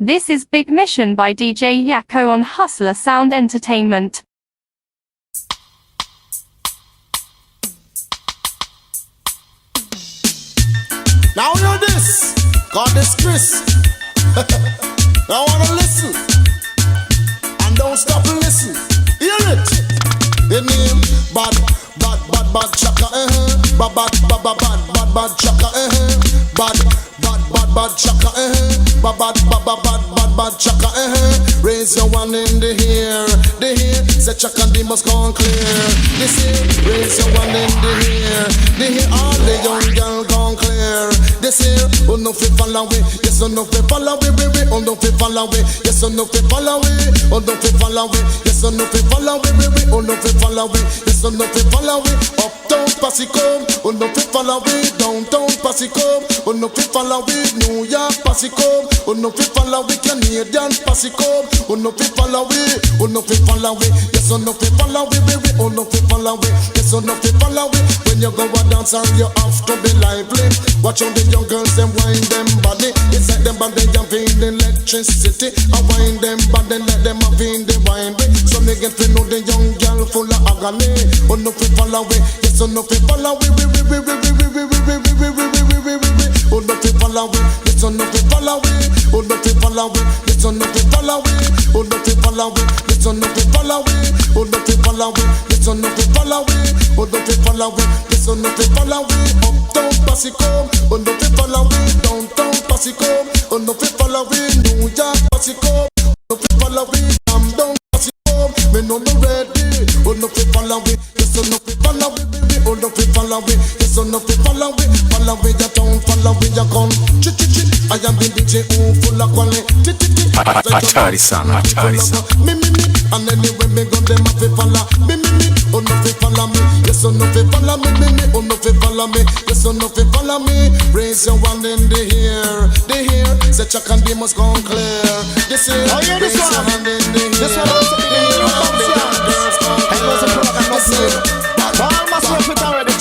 This is Big Mission by DJ Yaco on Hustler Sound Entertainment. Now hear this, God is Chris. I wanna listen, and don't stop and listen. Hear it. The name bad chaka, bad chaka, bad chaka, bad chaka, Raise your one in the air, say chaka they must come clear. This here, raise your one in the air, all the young girl gone clear. This here, oh no fi follow we, yes oh no fi follow we, baby, oh no fi follow we, yes oh no fi follow we, oh no fi follow we, yes oh no fi follow we, baby, oh no fi follow we, yes oh no fi follow we, uptown passy come, oh no fi follow we, downtown passy come, oh no fi follow we, New York passy come, oh no fi follow we, Canadian passy come, oh no fi follow we, oh no fi follow we, yes oh no fi follow we, baby, oh no fi follow we, yes oh no fi follow we. When you go a dance and you have to be lively. Watch how the young girls them wind them body. It's like them body jump in the electricity. I wind them body let them have in the wine. So they get to know the young girl full of agony. Oh no fi follow we, yes oh no fi follow we, oh no fi follow we, yes oh no fi follow we, oh no fi follow we, yes oh no fi follow we, oh no fi follow we, yes oh no fi follow we, oh no fi follow we, yes oh no fi follow we, oh no fi follow we, yes oh no fi follow we, uptown passy come, oh no fi follow we, downtown passy come, oh no fi follow we, New York passy come, oh no fi follow we, I'm down passy come, me no ready, oh no fi follow we, yes oh no fi follow we, baby, oh no fi follow we, yes oh no fi follow we your town, follow we your gun, I am the DJ who full of quality, Hatari sana, me, and anyway me go them have to follow, me, oh no fi follow me, yes oh no fi follow me, oh no fi follow me, yes oh no fi follow me, raise your one in the air, say check and they must come clear, this is, raise your hand in the air, this one also be the hero, I was a pro, I must say, all must work it already,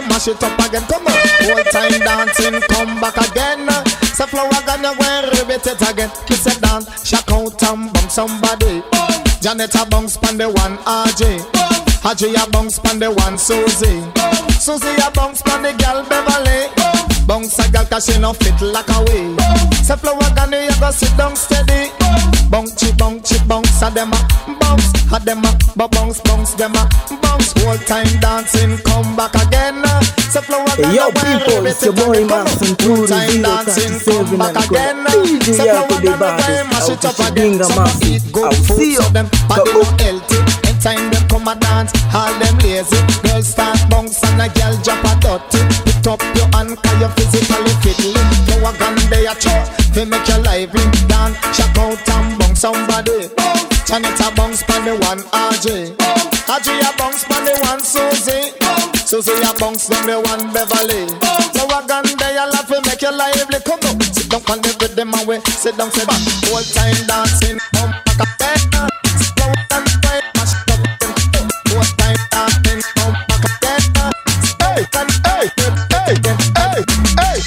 mash it up again, come on. Whole time dancing, come back again. So flower gonna go ribbit it again. Kiss it down, shock out and bump somebody. Janet a bounce pan the one RJ. RJ a bounce pan the one Susie. Susie a bounce pan the girl Beverly. Bounce a girl 'cause she no fit like a way. So flower gonna you go sit down steady. Bounce, a dem a bounce, but bounce, dem a bounce. Whole time dancing, come back again. So flower hey, yo people, it's your boy Mixxx and whole time dancing, come back again. So flower mash it up again. Some feet go food, so them body no healthy. Time them come a dance, all them lazy. Girls start bounce and a girl drop a dirty. Put up your hand 'cause you physically fit. Flower gun they a chop, they make you lively. Dance, shock out and bounce somebody. Janet a bounce pan the one RJ. RJ a bounce pan the one Susie. Susie a bounce on the one Beverly. Flower gun they a laugh, they make you lively. Come on, sit down on the rhythm away. Sit down, sit back. Whole time dancing, come back again. Flower gun they mash it up. Whole time dancing, come back again. Hey, hey, hey, hey, hey.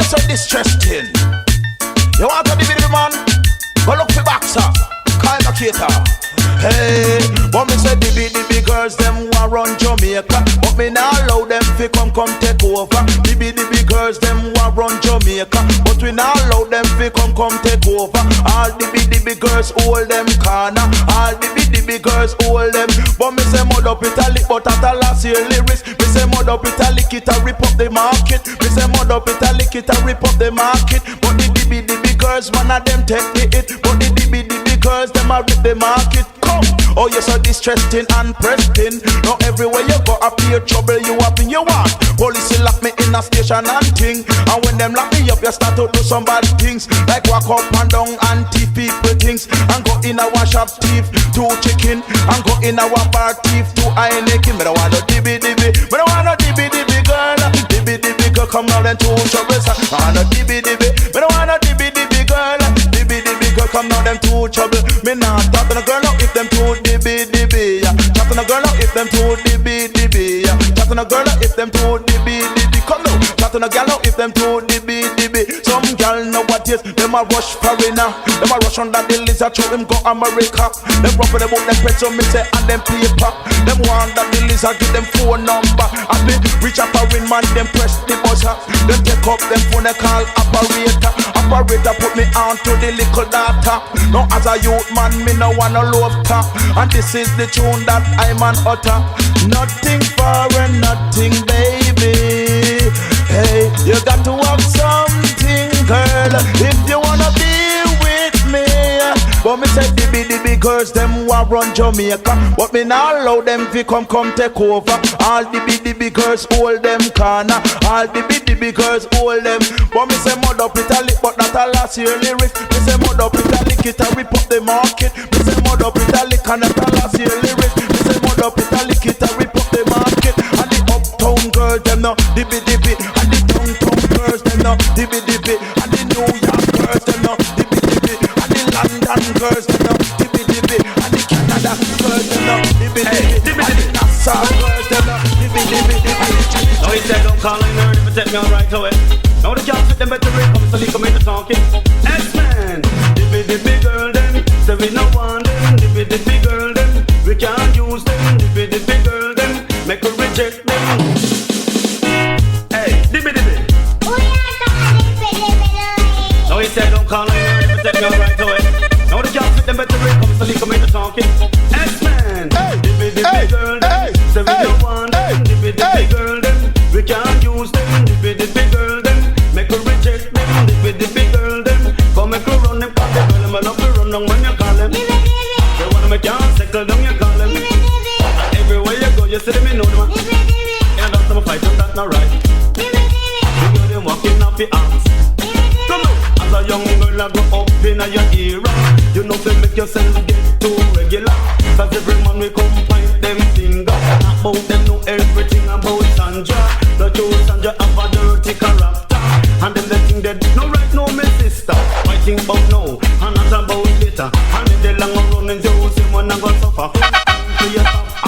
so distressing. You want to be with the man? dictator. Hey, but me say the girls them want run Jamaica, but me not allow them fi come take over. The girls them want run Jamaica, but we not allow them fi come take over. All the girls hold them corner, all the girls hold them. But me say mud up Italy, but at a last year lyrics. Me say mud up Italy, it a rip up the market. Me say mud up Italy, it a rip up the market. But the girls, one of them take the hit, but the girls them a rip the market. Come, oh you so distressing and pressing. Now everywhere you go appear trouble, you up in your walk. Police lock me in a station and thing, and when them lock me up, you start to do some bad things, like walk up and down and thief people things, and go in a shop thief two chicken, and go in a bar thief two Heineken. But I want no dibby, but I want no dibby girl. Dibby girl, come now then two troubles. I want no dibby, but I want no dibby girl. Dibby girl, come now them two trouble. Me not talk to a girl now if them two dibby, yeah. Talk to a girl now if them two dibby, yeah. Talk to a girl now if them two dibby. Come now, talk to a girl now if them two dibby. Some girl know what is, them a rush foreigner. Them a rush under the lizard, show him go America. Them rough with them out them pet, so me say and them paper. Them want that the lizard, give them phone number. And they reach a foreign man, them press the buzzer. Them take up them phone, they call operator. Operator put me on to the little data. Now as a youth man, me no wanna love top. And this is the tune that I'm an utter. Nothing foreign, nothing baby. Hey, you got to have something, girl, if you wanna be with me. But me say the girls them want run Jamaica, but me not allow them fi come take over. All the girls hold them corner, all the girls hold them. But me say mud up Italy, but not a last year lyrics. Me say mud up Italy, it a rip up the market. Me say mud up Italy, and not a last year lyrics. Me say mud up Italy, it a rip up the market. And the uptown girls them no dibby, and the downtown girls them no dibby, and the New York girls them no dibby, and the London girls them no dibby, and the Canada girls them no dibby, and the Nassau girls them no dibby, and the Chinese. No, he said don't call in there, if take me on right away. Now the cops fit them better break up, so they come into talking. X-Men, dibby girl them, say we no want them. Dibby girl them, we can't use them. Dibby girl them, make her reject them. Hey, dibby. Now he said don't call in there, if take me on right away. Now the cops fit them better break up, so they come into talking. X-Men, dibby girl them, say we no want them. Dibby girl them, we can't use them. Dibby girl them, make her reject them. Dibby girl them, come make her run them. Cause they girl them a love to run down when you call them. They wanna make you settle down, you call them. Everywhere you go, you see them, you know them. And that's some fight, that's not right. You know them walking off your arms. Come on, as a young girl I grow up in your era. You know to make yourself get too regular. Cause every man we come find them finger. About them know everything about Sandra. The true Sandra have a dirty character. And them they think they no right, no my sister. Fighting about now, and not about later. And if they long running, you see one and go suffer. To yourself, I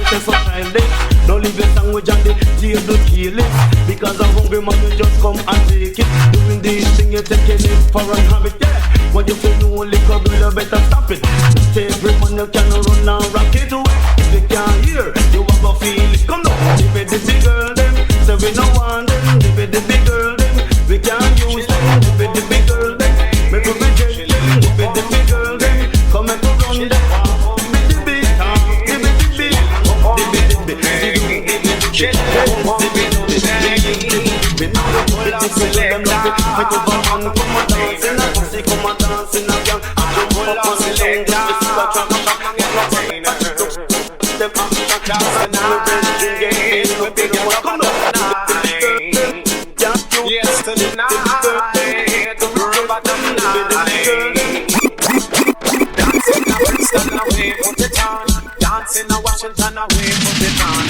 think so childish. Don't leave your sandwich and the jail to kill it. Because a hungry man you just come and take it. Doing this thing you taking it for a habit, yeah. When you feel no liquor, girl, you better stop it. Just every man you can run and rock it away. If you can't hear, you have to feel it. Come down, the girl them, say we no want them. The girl them, we can't use them. The girl them, make a reject them. The girl them, come and run them. Dancing in Washington away, put it on.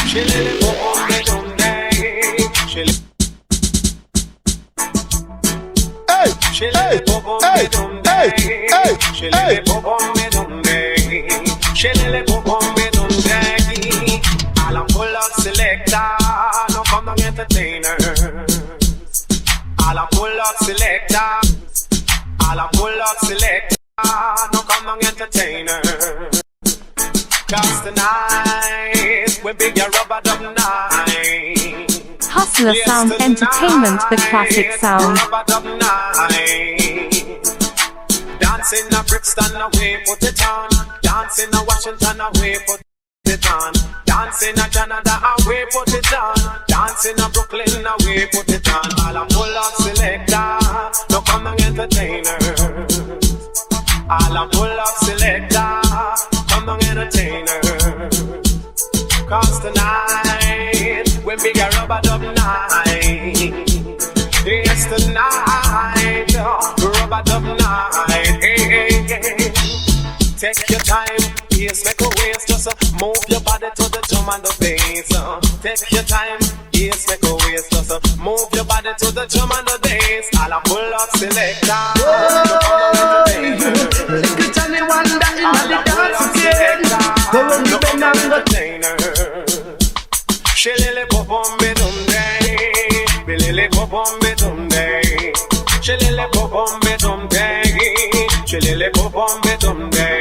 She live on the Sunday. She live on the Sunday. She live on the Sunday. She live on the Sunday. All I'm full of selector, no come and entertainers. All I'm full of selector. All All a pull up select, no come and entertainer. Cause tonight, we big a rubber dub night. Hustler Sound Entertainment, the classic sound. Rubber dub night. Dancing a Brixton away, put it on. Dancing a Washington away, put it on. Dancing a Canada away, put it on. Dancing a Brooklyn away, put it on. All a pull up selector, no come and entertainer. All a pull up selector, come and entertainer. Cause tonight, we big a rubber dub night. Yes, tonight, rubber dub night. Hey, hey, hey. Take your time, yes, make a waist. Just move your body to the drum and the bass. Take your time, yes, make a waist. Just move your body to the drum and the bass. All a pull up selector. Little Johnny Wonder in the dance again. Go on the bend and entertainer. Shilele popom bedum day, bilele popom bedum day. Shilele popom bedum day, shilele popom bedum day.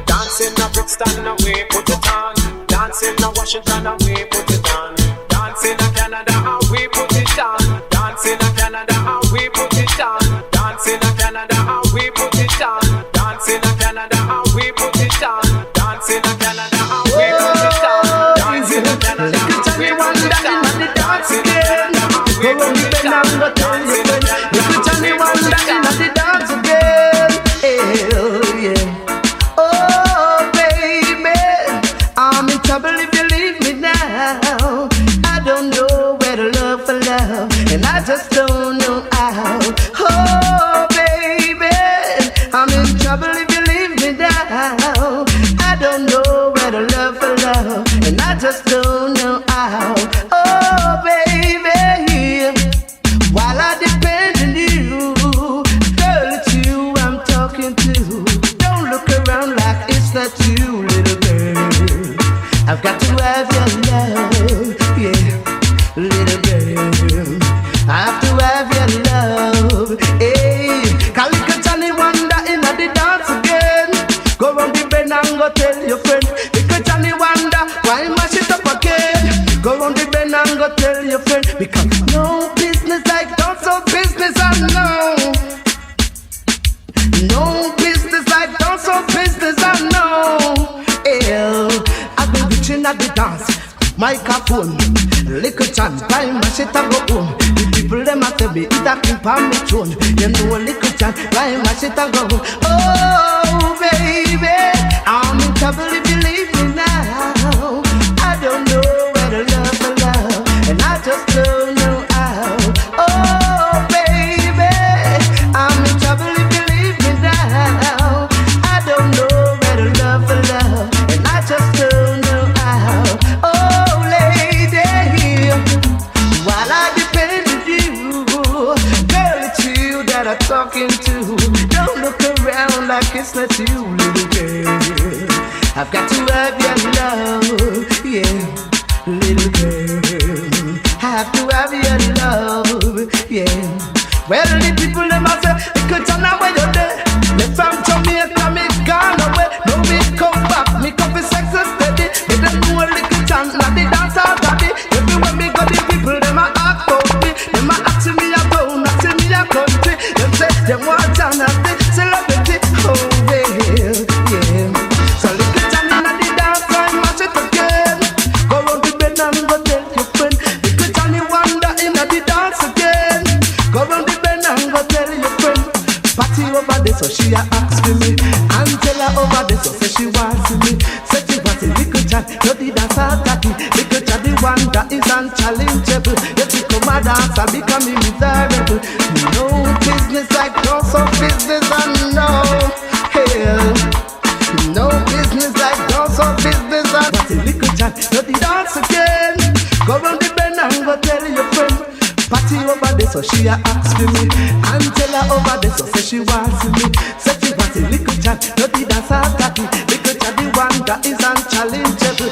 Dancing a Brixton away, put it on. Dancing a Washington away, put it on. Dancing a Canada away, put it on. Dancing a Canada away, put it on. Dancing a Canada away, put it on. Dancing a Canada away, put it on. Dancing a Canada away, put it on. Dancing a Canada away, put it on. Dancing a Canada away, put it on. Dancing a Canada Johnny Wonder in the dance again. Hell yeah. Oh baby, I'm in trouble if you leave me now. I don't know where to look for love, and I just don't know how. Oh baby, I'm in trouble if you leave me now. I don't know where to look for love, and I just don't know how. Oh baby, while I depend on you, girl, it's you I'm talking to. Don't look around like it's not you, little girl. I've got to have your love, yeah, little girl. I have to have your love, hey. Calico Johnny Wonder in the dance again. Go round the bend and go tell your friend. Because Johnny Wonder, why mash it up again? Go round the bend and go tell your friend. Because no business like don't so business, I know. No business like don't so business, I know. Hell, I've been reaching at the dance. Microphone, little chance, time mash it and go home. The people them a tell me it a keep on me throne. You know a little chance, time mash it and go home. Oh baby, I'm in trouble if you leave me now. I don't know where to love for love, and I just don't know how. Oh baby, I'm in trouble if you leave me now. I don't know where to love for love, and I just don't know how. Oh lady, while I depend on you, girl, it's you that I'm talking to. Don't look around like it's not you, little girl. I've got to have your love, yeah, little girl. I have to have your love, yeah. Well, the people them a say, they could turn away your day. Left from Jamaica, me gone away. No, me come back, me come for sex and steady. They don't know a little chance, not the dance already. Everywhere me go, the people them a ask about me. Them a ask me a town, ask me a country. Them say, them want to have the celebrity. Oh, well, yeah. So little Johnny in the dance, I match it again. Go round the bend and go tell your friend. Little Johnny Wonder in the dance again. Go round the bend and go tell your friend. Party over there, so she a ask for me. And tell her over there, so say she wants me. Say she wants a little chat, no the dance attacking. Little chat, the one that is unchallengeable. If you come a dance, I'll become miserable. No business like no so business, and no hell. No business like no so business, and what's a little chat, no the dance again. Go round the bend and go tell your friend. Party over there, so she a ask for me. And tell her over there, so say she wants me. Say she wants a little chat, no the dance attacking. Little chat, the one that is unchallengeable.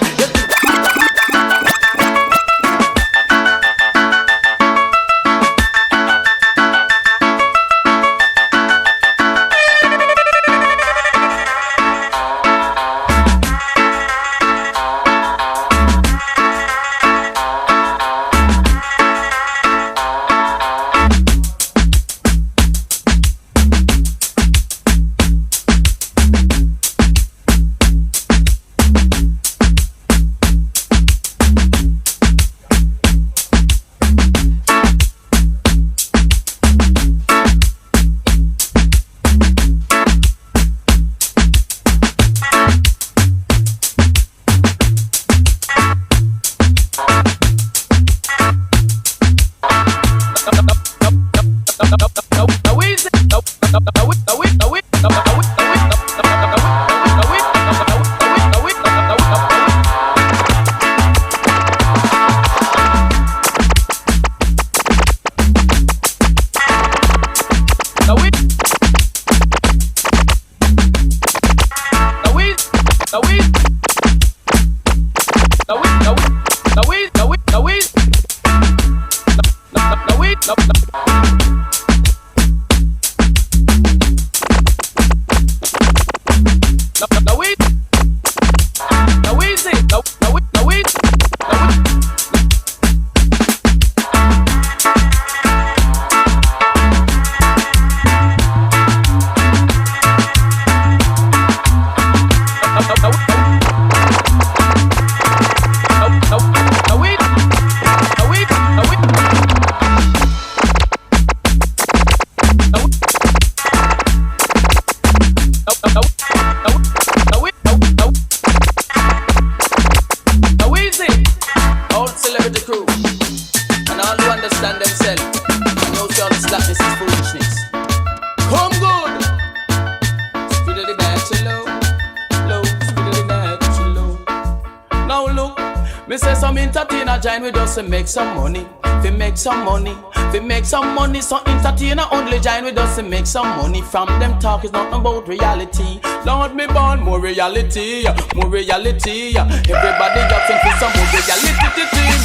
Make some money, we make some money, we make some money. So entertainer only join with us and make some money. From them talk is not about reality. Lord me born more reality, more reality. Everybody up for some more reality,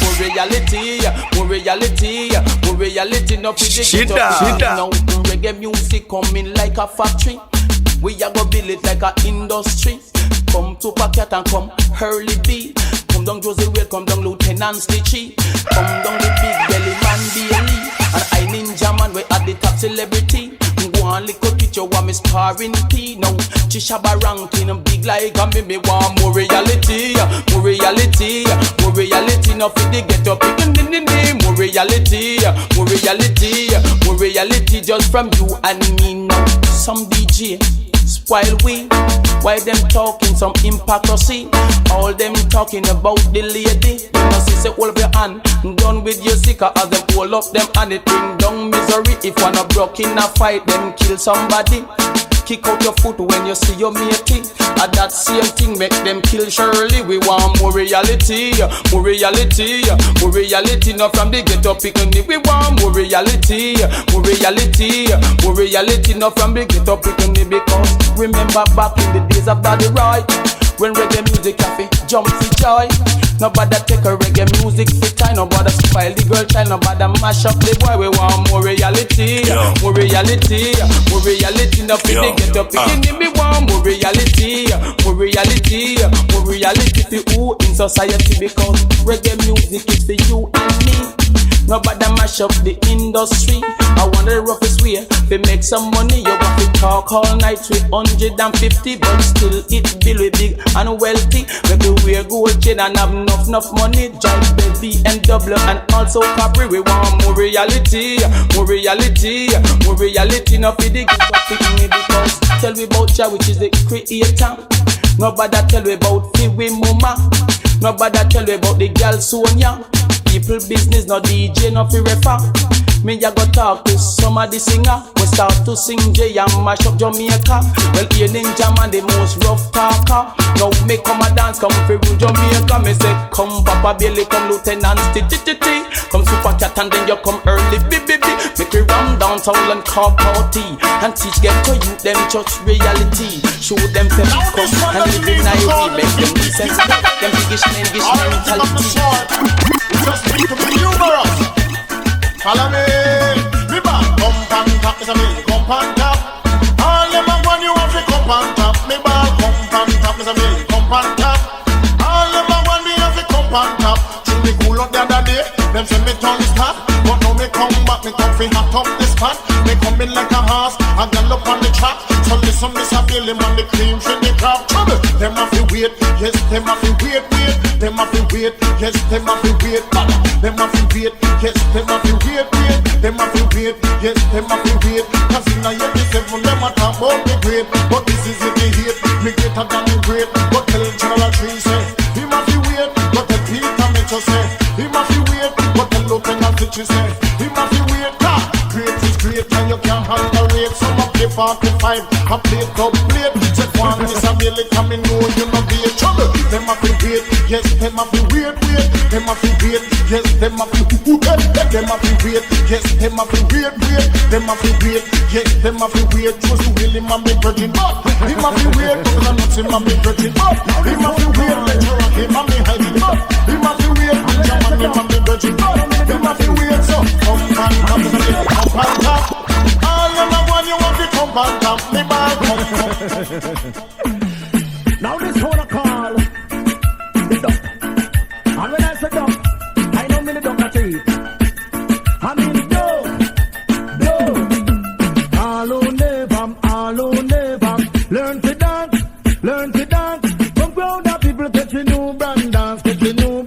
more reality, more reality. No shit now reggae music coming like a factory. We a go build it like a industry. Come to Packet and come Hurley B. Come down Josie Wade, come down Lieutenant Stitchy. Come down the big belly man Bailey. And I Ninja Man, we at the top celebrity. Go on lick up picture while me sparring P. Now Chishabba ranking and big like a me want more reality. More reality, more reality. Now for the get up in the name. More reality, more reality, more reality. Just from you and me now. Some DJ spoil we. Why them talking some hypocrisy? All them talking about the lady. You must say hold up your hand, done with your sicker. As them hold up them and it bring down misery. If one a broke in a fight, them kill somebody. Kick out your foot when you see your matey. And that same thing make them kill Shirley. We want more reality, more reality, more reality. Not from the get up picnic. We want more reality, more reality, more reality. Not from the get up picnic. Because remember back in the days of Daddy Roy, when reggae music cafe jump for joy. Nobody take a reggae music for time. Nobody spoil the girl child. Nobody mash up the boy. We want more reality, more reality, more reality. Now for the get up picnic. We want more reality, more reality, more reality for who in society. Because reggae music is for you and me. Nobody mash up the industry. I want the roughest way to make some money. You got to talk all night with 150, but still it bill with big and wealthy. Make you wear gold chain and have enough money. Drive baby and double and also Capri. We want more reality, more reality, more reality. Now for the gift of picking me because tell me about Jah, which is the creator. Nobody tell me about Fiwi Mama. Nobody tell me about the girl Sonia. People business, no DJ, no fi refer. Me ya go talk to some of the singer. We start to sing J and mash up Jamaica. Well, here Ninja Man, the most rough talker. Now me come a dance, come fi rule Jamaica. Me say, come Papa Bailey, come Lieutenant Stitty. Come Super Cat and then you come early, baby. Make we run downtown and call party. And teach them to you, them church reality. Show them come and live in Nairobi. Make them listen, them biggish mentality. Just need to be numerous. Follow me. Me back, come and tap. It's a me, come and tap. All them a one you have to come and tap. Me back, come and tap. It's a me, come and tap. All them a one me have to come and tap. Till me cool up the other day, them say me tongue stop. But now me come back, me come fi hot up this spot. Me come in like a horse, I gallop on the track. So listen, Miss Billy man, the cream for the crowd. Trouble, them have to wait, yes, them have to wait. Them have to wait, yes, them have to wait. Them have to wait, yes, them have to wait. Them have to wait, yes, them have to wait. Cause in a year, they say, them a talk about the great. But this is it, they hate, me greater than the great. But tell General Tree say, him have to wait. But tell Peter Mitchell say, him have to wait. But tell Lieutenant Stitchy say, him have to wait. Great is great and you can't handle it. Some a play 45, a play top plate. Set one is a daily coming, know you not be in trouble. Them a fi wait, yes, them a fi wait. Them a fi wait, yes, them a fi them a fi wait, yes, them a fi wait. Them a fi wait, yes, them a fi wait. Chose to will him a me virgin, but him a fi wait, because I'm not him a me virgin, but him a fi wait, lecturer, him a me hiding, but him a fi wait, German, him a me virgin, but him a fi wait. So come and come and come. All of my one you want to come and come, me bad come. Now this one I call the duck. And when I say duck, I don't mean the duck at it. I mean duck. All who never learn to dance. From ground up people get your new brand dance, get your new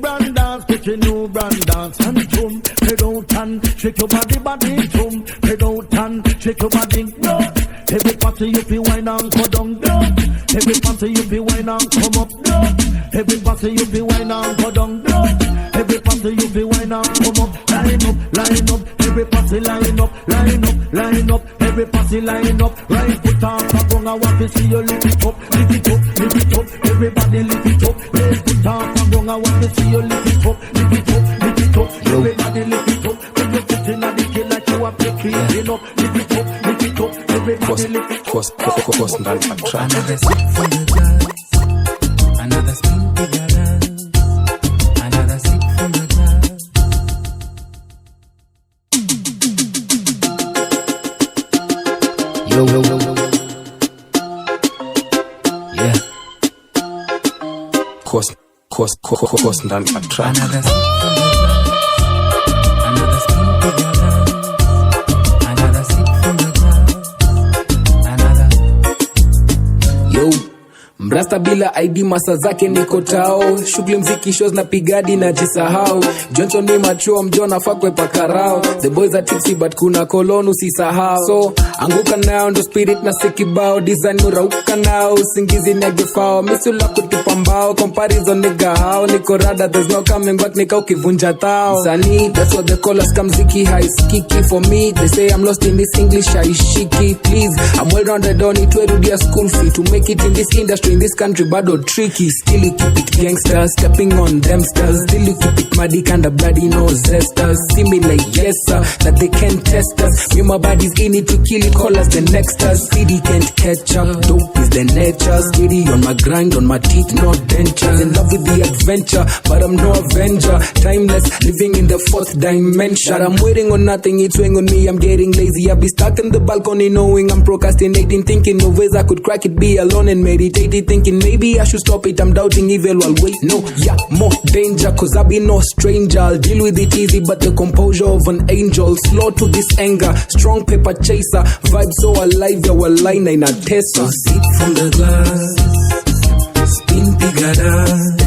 brand dance. And boom, head out and shake your body, boom, head out and shake your body, no. Every party you be wine and go down, no. Every party you be wine and come up, no. Every party you be wine and go down, no. Every party you be wine and come up. Line up. Every party line up. Every party line up. Right foot off a gong, I want to see you lift it up. Everybody lift it up. Left foot off a gong, I want to see you lift it up. Everybody lift it up. Put your foot in the kill like you are picking up. Lift it up. Everybody lift it up. Another sip for the glass. Another spin together. Another sip from the glass. Yo. Yeah. Course ndani ya track. Another sip from the glass. Another spin together. Another sip from the glass. Another. Yo. Mrasta bila ID masa zake niko tao. Shughuli mziki shows na pigadi na jisahau. Johnson ni macho mjona fakwe pakarao. The boys are tipsy but kuna kolonu usisahau. So anguka nao ndo spirit na sikibao. Design urauka nao singizi negefao. Misula kutupa mbao comparison nigga hao. Niko rada there's no coming back nika ukivunja tao. Sani that's what they call us kamziki high kiki. For me they say I'm lost in this English haishiki. Please I'm well rounded on it werudia school fee. To make it in this industry in this country bado tricky. Still you keep it gangsters, stepping on them stars. Still you keep it muddy kinda bloody no zesters. See me like yes sir, that they can't test us. Me my body's in it to kill it, call us the next us. CD can't catch up, dope is the nature. Steady on my grind, on my teeth, no dentures. In love with the adventure, but I'm no avenger. Timeless, living in the fourth dimension. I'm waiting on nothing, it's weighing on me, I'm getting lazy. I'll be stuck in the balcony knowing I'm procrastinating. Thinking of ways I could crack it, be alone and meditating. Thinking maybe I should stop it, I'm doubting evil, I'll wait. No, yeah, more danger, cause I be no stranger. I'll deal with it easy, but the composure of an angel. Slow to this anger, strong paper chaser. Vibe so alive, our line in a test. So sip from the glass, spin pigada.